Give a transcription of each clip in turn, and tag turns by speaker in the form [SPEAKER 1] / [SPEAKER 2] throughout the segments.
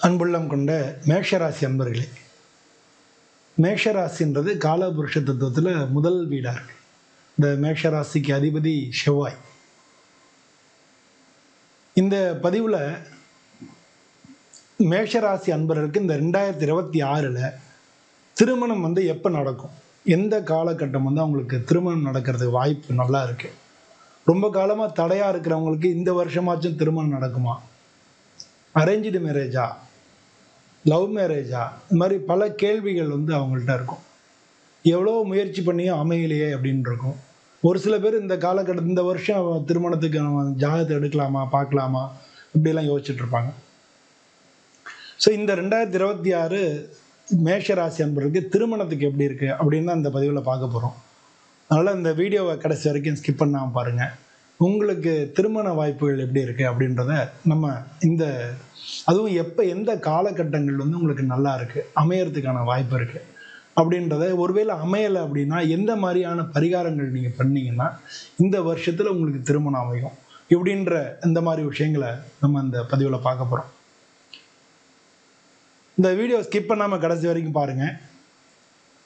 [SPEAKER 1] அன்புள்ளம் கொண்ட மேஷராசி அன்பர்களே, மேஷராசின்றது காலபுருஷ தத்துவத்தில் முதல் வீடாக இருக்கு. இந்த மேஷராசிக்கு அதிபதி செவ்வாய். இந்த பதிவில் மேஷராசி அன்பர்களுக்கு இந்த 2026 திருமணம் எப்போ நடக்கும், எந்த காலகட்டம் அவங்களுக்கு திருமணம் நடக்கிறதுக்கு வாய்ப்பு நல்லா இருக்கு. ரொம்ப காலமாக தடையாக இருக்கிறவங்களுக்கு இந்த வருஷமாச்சும் திருமணம் நடக்குமா, அரேஞ்சு மேரேஜா, லவ் மேரேஜா, இந்த மாதிரி பல கேள்விகள் அவங்கள்ட்ட இருக்கும். எவ்வளோ முயற்சி பண்ணியும் அமையலையே அப்படின்னு இருக்கும். ஒரு சில பேர் இந்த காலகட்டம் இந்த வருஷம் திருமணத்துக்கு ஜாதகத்தை எடுக்கலாமா பார்க்கலாமா இப்படிலாம் யோசிச்சுட்டு இருப்பாங்க. ஸோ இந்த 2026 மேஷராசி அன்பர்களுக்கு திருமணத்துக்கு எப்படி இருக்குது அப்படின்னு தான் இந்த பதிவில் பார்க்க போகிறோம். அதனால் இந்த வீடியோவை கடைசி வரைக்கும் ஸ்கிப் பண்ணாமல் பாருங்கள். உங்களுக்கு திருமண வாய்ப்புகள் எப்படி இருக்குது அப்படின்றத நம்ம அதுவும் எப்போ எந்த காலகட்டங்கள் உங்களுக்கு நல்லா இருக்குது, அமையறதுக்கான வாய்ப்பு இருக்குது அப்படின்றத, ஒருவேளை அமையலை அப்படின்னா எந்த மாதிரியான பரிகாரங்கள் நீங்கள் பண்ணீங்கன்னா இந்த வருஷத்தில் உங்களுக்கு திருமணம் அமையும் இப்படின்ற இந்த மாதிரி விஷயங்களை நம்ம இந்த பதிவில் பார்க்க போகிறோம். இந்த வீடியோ ஸ்கிப் பண்ணாமல் கடைசி வரைக்கும் பாருங்கள்.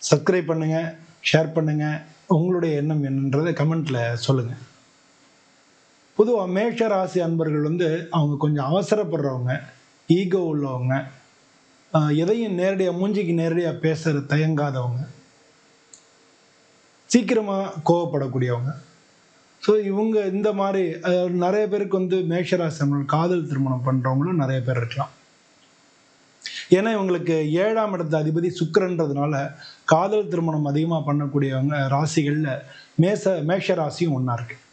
[SPEAKER 1] சப்ஸ்கிரைப் பண்ணுங்கள், ஷேர் பண்ணுங்கள், உங்களுடைய எண்ணம் என்னன்றதை கமெண்ட்டில் சொல்லுங்கள். பொதுவாக மேஷராசி அன்பர்கள் அவங்க கொஞ்சம் அவசரப்படுறவங்க, ஈகோ உள்ளவங்க, எதையும் நேரடியாக மூஞ்சிக்கு நேரடியாக பேசுகிற தயங்காதவங்க, சீக்கிரமாக கோவப்படக்கூடியவங்க. ஸோ இவங்க இந்த மாதிரி நிறைய பேருக்கு மேஷராசி அன்பர்கள் காதல் திருமணம் பண்ணுறவங்களும் நிறைய பேர் இருக்கலாம். ஏன்னா இவங்களுக்கு 7ஆம் இடத்து அதிபதி சுக்கிரன்றதுனால காதல் திருமணம் அதிகமாக பண்ணக்கூடியவங்க ராசிகளில் மேஷ ராசியும் ஒன்றா இருக்குது.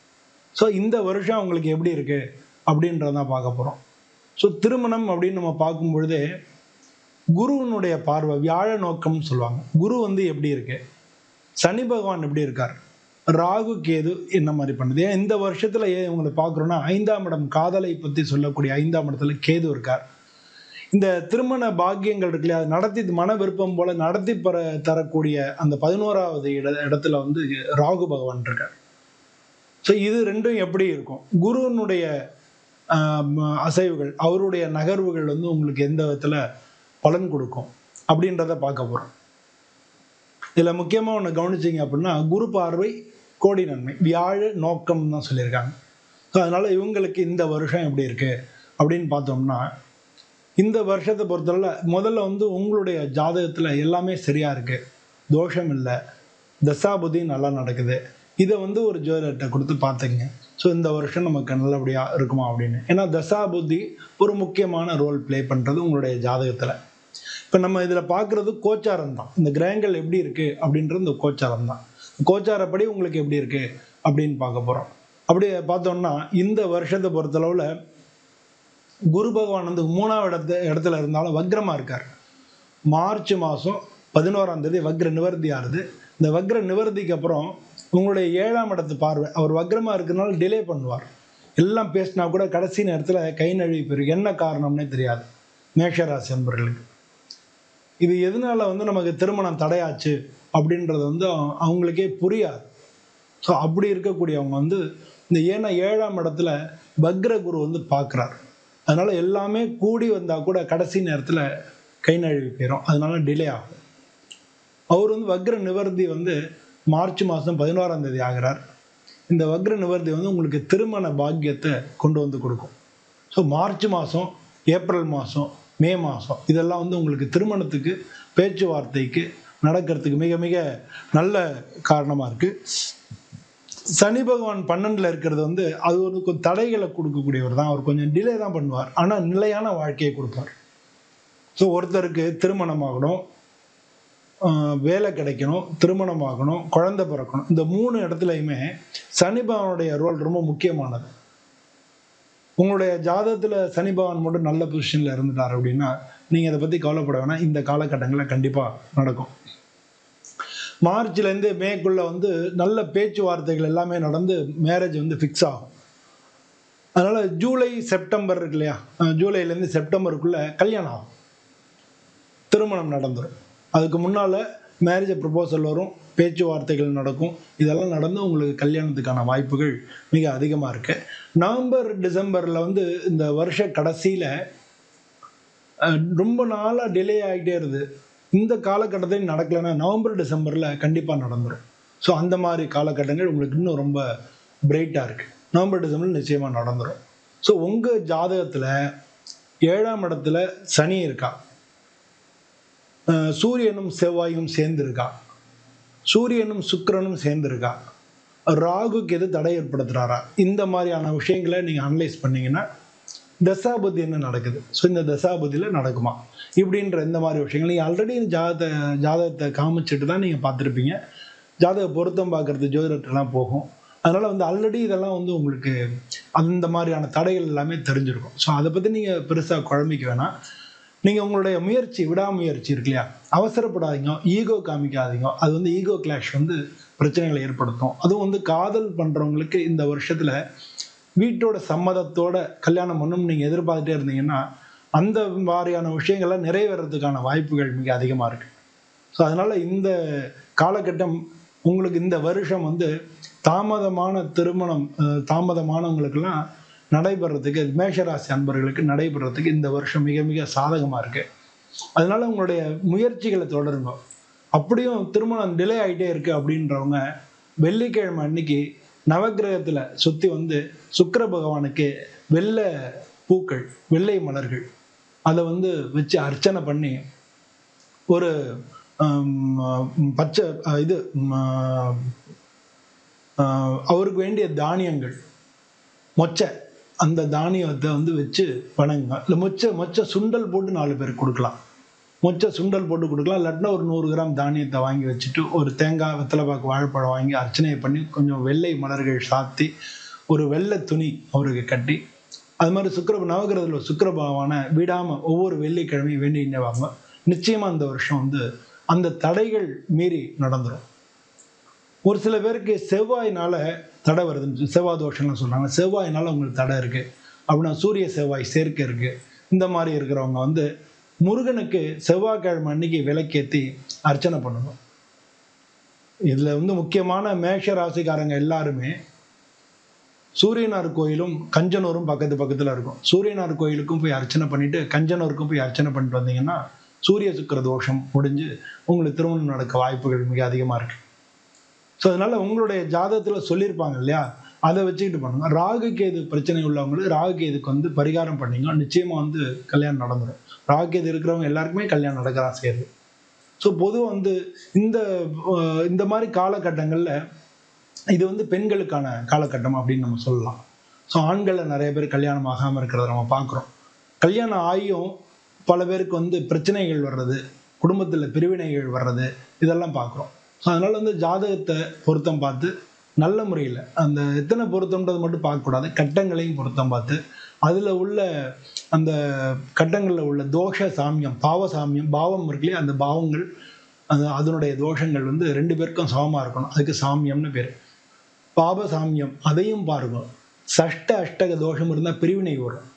[SPEAKER 1] ஸோ இந்த வருஷம் அவங்களுக்கு எப்படி இருக்குது அப்படின்றதான் பார்க்க போகிறோம். ஸோ திருமணம் அப்படின்னு நம்ம பார்க்கும் பொழுதே குருவனுடைய பார்வை, வியாழ நோக்கம்னு சொல்லுவாங்க. குரு எப்படி இருக்கு, சனி பகவான் எப்படி இருக்கார், ராகு கேது என்ன மாதிரி பண்ணுது. ஏன் இந்த வருஷத்தில் இவங்களை பார்க்குறோன்னா 5ஆம் இடம், காதலை பற்றி சொல்லக்கூடிய 5ஆம் இடத்துல கேது இருக்கார். இந்த திருமண பாக்கியங்கள் இருக்கு இல்லையா, அது நடத்தி மன விருப்பம் போல நடத்தி தரக்கூடிய அந்த 11வது இடத்துல ராகு பகவான் இருக்கார். ஸோ இது ரெண்டும் எப்படி இருக்கும், குருவனுடைய அசைவுகள், அவருடைய நகர்வுகள் உங்களுக்கு எந்த விதத்தில் பலன் கொடுக்கும் அப்படின்றத பார்க்க போகிறோம். இதில் முக்கியமாக ஒன்று கவனிச்சிங்க அப்படின்னா, குரு பார்வை கோடி நன்மை, வியாழ நோக்கம் தான் சொல்லியிருக்காங்க. ஸோ அதனால் இவங்களுக்கு இந்த வருஷம் எப்படி இருக்குது அப்படின்னு பார்த்தோம்னா, இந்த வருஷத்தை பொறுத்தவரை முதல்ல உங்களுடைய ஜாதகத்தில் எல்லாமே சரியாக இருக்குது, தோஷம் இல்லை, தசாபுதி நல்லா நடக்குது. இதை ஒரு ஜோதிடர்கிட்ட கொடுத்து பார்த்துங்க. ஸோ இந்த வருஷம் நமக்கு நல்லபடியாக இருக்குமா அப்படின்னு. ஏன்னா தசாபுத்தி ஒரு முக்கியமான ரோல் ப்ளே பண்ணுறது உங்களுடைய ஜாதகத்தில். இப்போ நம்ம இதில் பார்க்குறது கோச்சாரம் தான். இந்த கிரகங்கள் எப்படி இருக்குது அப்படின்றது இந்த கோச்சாரம் தான். கோச்சாரப்படி உங்களுக்கு எப்படி இருக்குது அப்படின்னு பார்க்க போகிறோம். அப்படி பார்த்தோம்னா இந்த வருஷத்தை பொறுத்தளவில் குரு பகவான் 3ஆவது இடத்துல இருந்தாலும் வக்ரமாக இருக்கார். மார்ச் மாதம் 11ஆம் தேதி வக்ர நிவர்த்தி ஆகுது. இந்த வக்ர நிவர்த்திக்கு அப்புறம் உங்களுடைய 7ஆம் இடத்து பார்வை, அவர் வக்ரமாக இருக்கிறனால டிலே பண்ணுவார். எல்லாம் பேசினா கூட கடைசி நேரத்தில் கை நழுவி போயிருக்கு. என்ன காரணம்னே தெரியாது மேஷராசி அன்பர்களுக்கு. இது எதனால நமக்கு திருமணம் தடையாச்சு அப்படின்றது அவங்களுக்கே புரியாது. ஸோ அப்படி இருக்கக்கூடியவங்க இந்த 7ஆம் இடத்துல வக்ர குரு பார்க்குறார். அதனால எல்லாமே கூடி வந்தால் கூட கடைசி நேரத்தில் கை நழுவி போயிடும். அதனால டிலே ஆகும். அவர் வக்ர நிவர்த்தி மார்ச் மாதம் 11ஆம் தேதி ஆகிறார். இந்த வக்ர நிவர்த்தி உங்களுக்கு திருமண பாக்கியத்தை கொண்டு கொடுக்கும். ஸோ மார்ச் மாதம், ஏப்ரல் மாதம், மே மாதம் இதெல்லாம் உங்களுக்கு திருமணத்துக்கு, பேச்சுவார்த்தைக்கு நடக்கிறதுக்கு மிக மிக நல்ல காரணமாக இருக்குது. சனி பகவான் 12ல் இருக்கிறது அது கொஞ்சம் தடைகளை கொடுக்கக்கூடியவர் தான். அவர் கொஞ்சம் டிலே தான் பண்ணுவார், ஆனால் நிலையான வாழ்க்கையை கொடுப்பார். ஸோ ஒருத்தருக்கு திருமணமாகணும், வேலை கிடைக்கணும், திருமணமாகணும், குழந்தை பிறக்கணும், இந்த 3 இடத்துலையுமே சனி பகவானுடைய ரோல் ரொம்ப முக்கியமானது. உங்களுடைய ஜாதகத்தில் சனி பகவான் மட்டும் நல்ல பொசிஷனில் இருந்துட்டார் அப்படின்னா நீங்கள் அதை பற்றி கவலைப்பட வேணாம். இந்த காலகட்டங்களில் கண்டிப்பாக நடக்கும். மார்ச்லேருந்து மேக்குள்ளே நல்ல பேச்சுவார்த்தைகள் எல்லாமே நடந்து மேரேஜ் ஃபிக்ஸ் ஆகும். அதனால் ஜூலை செப்டம்பர் இருக்கு இல்லையா, ஜூலைலேருந்து செப்டம்பருக்குள்ளே கல்யாணம் ஆகும், திருமணம் நடந்துடும். அதுக்கு முன்னால் மேரேஜ் ப்ரப்போசல் வரும், பேச்சுவார்த்தைகள் நடக்கும். இதெல்லாம் நடந்து உங்களுக்கு கல்யாணத்துக்கான வாய்ப்புகள் மிக அதிகமாக இருக்குது. நவம்பர் டிசம்பரில் இந்த வருஷ கடைசியில் ரொம்ப நாளாக டிலே ஆகிட்டே இருது, இந்த காலகட்டத்தில் நடக்கலைன்னா நவம்பர் டிசம்பரில் கண்டிப்பாக நடந்துடும். ஸோ அந்த மாதிரி காலகட்டங்கள் உங்களுக்கு இன்னும் ரொம்ப பிரைட்டாக இருக்குது. நவம்பர் டிசம்பரில் நிச்சயமாக நடந்துடும். ஸோ உங்கள் ஜாதகத்தில் 7ஆம் இடத்துல சனி இருக்கா, சூரியனும் செவ்வாயும் சேர்ந்துருக்கா, சூரியனும் சுக்கிரனும் சேர்ந்துருக்கா, ராகுக்கு எது தடை ஏற்படுத்துகிறாரா, இந்த மாதிரியான விஷயங்களை நீங்கள் அனலைஸ் பண்ணீங்கன்னா தசாபுத்தி என்ன நடக்குது, ஸோ இந்த தசாபுத்தியில் நடக்குமா இப்படின்ற இந்த மாதிரி விஷயங்கள் நீங்கள் ஆல்ரெடி ஜாதகத்தை காமிச்சிட்டு தான் நீங்கள் பார்த்துருப்பீங்க. ஜாதக பொருத்தம் பார்க்குறது ஜோதிடர்லாம் போகும். அதனால் வந்து ஆல்ரெடி இதெல்லாம் வந்து உங்களுக்கு அந்த மாதிரியான தடைகள் எல்லாமே தெரிஞ்சிருக்கும். ஸோ அதை பற்றி நீங்கள் பெருசாக குழம்பிக்க வேணாம். நீங்கள் உங்களுடைய முயற்சி, விடாமுயற்சி இருக்கு இல்லையா, அவசரப்படாதீங்க, ஈகோ காமிக்காதீங்க. அது வந்து ஈகோ கிளாஷ் வந்து பிரச்சனைகளை ஏற்படுத்தும். அதுவும் வந்து காதல் பண்ணுறவங்களுக்கு இந்த வருஷத்தில் வீட்டோட சம்மதத்தோட கல்யாணம் பண்ணணும் நீங்கள் எதிர்பார்த்துட்டே இருந்தீங்கன்னா அந்த மாதிரியான விஷயங்களை நிறைவேறதுக்கான வாய்ப்புகள் மிக அதிகமாக இருக்குது. ஸோ அதனால் இந்த காலகட்டம் உங்களுக்கு இந்த வருஷம் வந்து தாமதமான திருமணம், தாமதமானவங்களுக்கெல்லாம் நடைபெறத்துக்கு, மேஷராசி அன்பர்களுக்கு நடைபெறத்துக்கு இந்த வருஷம் மிக மிக சாதகமாக இருக்கு. அதனால உங்களுடைய முயற்சிகளை தொடருங்க. அப்படியும் திருமணம் டிலே ஆகிட்டே இருக்கு அப்படின்றவங்க வெள்ளிக்கிழமை அன்னைக்கு நவக்கிரகத்தில் சுற்றி வந்து சுக்கிர பகவானுக்கு வெள்ளை பூக்கள், வெள்ளை மலர்கள் அதை வந்து வச்சு அர்ச்சனை பண்ணி ஒரு பச்சை இது அவருக்கு வேண்டிய தானியங்கள், மொச்சை, அந்த தானியத்தை வந்து வச்சு வணங்குங்க. இல்லை மொச்சை சுண்டல் போட்டு 4 பேருக்கு கொடுக்கலாம். மொச்சை சுண்டல் போட்டு கொடுக்கலாம். இல்லாட்டினா ஒரு 100 கிராம் தானியத்தை வாங்கி வச்சுட்டு ஒரு தேங்காய், வெத்தலைப்பாக்கு, வாழைப்பழம் வாங்கி அர்ச்சனை பண்ணி கொஞ்சம் வெள்ளை மலர்கள் சாத்தி ஒரு வெள்ளை துணி அவருக்கு கட்டி, அது மாதிரி நவகிரகத்தில் சுக்கிர பகவானை விடாமல் ஒவ்வொரு வெள்ளிக்கிழமையும் வேண்டிகிட்டே வாங்க. நிச்சயமாக இந்த வருஷம் வந்து அந்த தடைகள் மீறி நடந்துடும். ஒரு சில பேருக்கு செவ்வாயினால தடை வருதுன்னு, செவ்வாய் தோஷம்னு சொல்கிறாங்க. செவ்வாயினால உங்களுக்கு தடை இருக்குது அப்படின்னா சூரிய செவ்வாய் சேர்க்கை இருக்குது. இந்த மாதிரி இருக்கிறவங்க வந்து முருகனுக்கு செவ்வாய்க்கிழமை அன்னைக்கு விளக்கேற்றி அர்ச்சனை பண்ணணும். இதில் வந்து முக்கியமான மேஷ ராசிக்காரங்க எல்லாருமே சூரியனார் கோயிலும் கஞ்சனூரும் பக்கத்தில் இருக்கும். சூரியனார் கோயிலுக்கும் போய் அர்ச்சனை பண்ணிட்டு கஞ்சனூருக்கும் போய் அர்ச்சனை பண்ணிட்டு வந்தீங்கன்னா சூரிய சுக்கிர தோஷம் முடிஞ்சு உங்களுக்கு திருமணம் நடக்க வாய்ப்புகள் மிக அதிகமாக இருக்கு. ஸோ அதனால உங்களுடைய ஜாதகத்தில் சொல்லியிருப்பாங்க இல்லையா, அதை வச்சுக்கிட்டு பண்ணுங்க. ராகு கேது பிரச்சனை உள்ளவங்களுக்கு ராகு கேதுக்கு வந்து பரிகாரம் பண்ணீங்க, நிச்சயமாக வந்து கல்யாணம் நடந்துடும். ராகு கேது இருக்கிறவங்க எல்லாருக்குமே கல்யாணம் நடக்கலாம் சேருது. ஸோ பொதுவாக வந்து இந்த மாதிரி காலகட்டங்களில் இது வந்து பெண்களுக்கான காலகட்டம் அப்படின்னு நம்ம சொல்லலாம். ஸோ ஆண்களில் நிறைய பேர் கல்யாணம் ஆகாமல் இருக்கிறத நம்ம பார்க்குறோம். கல்யாணம் ஆகியும் பல பேருக்கு வந்து பிரச்சனைகள் வர்றது, குடும்பத்தில் பிரிவினைகள் வர்றது, இதெல்லாம் பார்க்குறோம். ஸோ அதனால் வந்து ஜாதகத்தை பொருத்தம் பார்த்து நல்ல முறையில், அந்த எத்தனை பொருத்தம்ன்றது மட்டும் பார்க்கக்கூடாது, கட்டங்களையும் பொருத்தம் பார்த்து அதில் உள்ள அந்த கட்டங்களில் உள்ள தோஷ சாமியம், பாவ சாமியம், பாவம் இருக்குல்லையே, அந்த பாவங்கள் அதனுடைய தோஷங்கள் வந்து 2 பேருக்கும் சமமாக இருக்கணும். அதுக்கு சாமியம்னு பேர். பாப சாமியம் அதையும் பாருங்க. சஷ்ட அஷ்டக தோஷம் இருந்தால் பிரிவினை வரும்.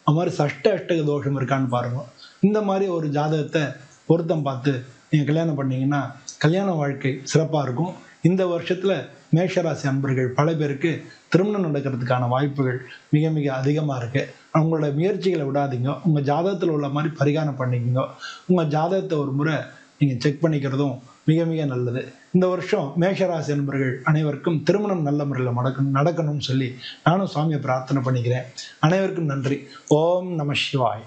[SPEAKER 1] அது மாதிரி சஷ்ட அஷ்டக தோஷம் இருக்கான்னு பாருங்க. இந்த மாதிரி ஒரு ஜாதகத்தை பொருத்தம் பார்த்து நீங்கள் கல்யாணம் பண்ணீங்கன்னா கல்யாண வாழ்க்கை சிறப்பாக இருக்கும். இந்த வருஷத்தில் மேஷராசி அன்பர்கள் பல பேருக்கு திருமணம் நடக்கிறதுக்கான வாய்ப்புகள் மிக மிக அதிகமாக இருக்குது. அவங்களோட முயற்சிகளை விடாதீங்க. உங்கள் ஜாதகத்தில் உள்ள மாதிரி பரிகாரம் பண்ணிக்கோங்க. உங்கள் ஜாதகத்தை ஒரு முறை நீங்கள் செக் பண்ணிக்கிறதும் மிக மிக நல்லது. இந்த வருஷம் மேஷராசி அன்பர்கள் அனைவருக்கும் திருமணம் நல்ல முறையில் நடக்கணும்னு சொல்லி நானும் சுவாமியை பிரார்த்தனை பண்ணிக்கிறேன். அனைவருக்கும் நன்றி. ஓம் நம சிவாய்.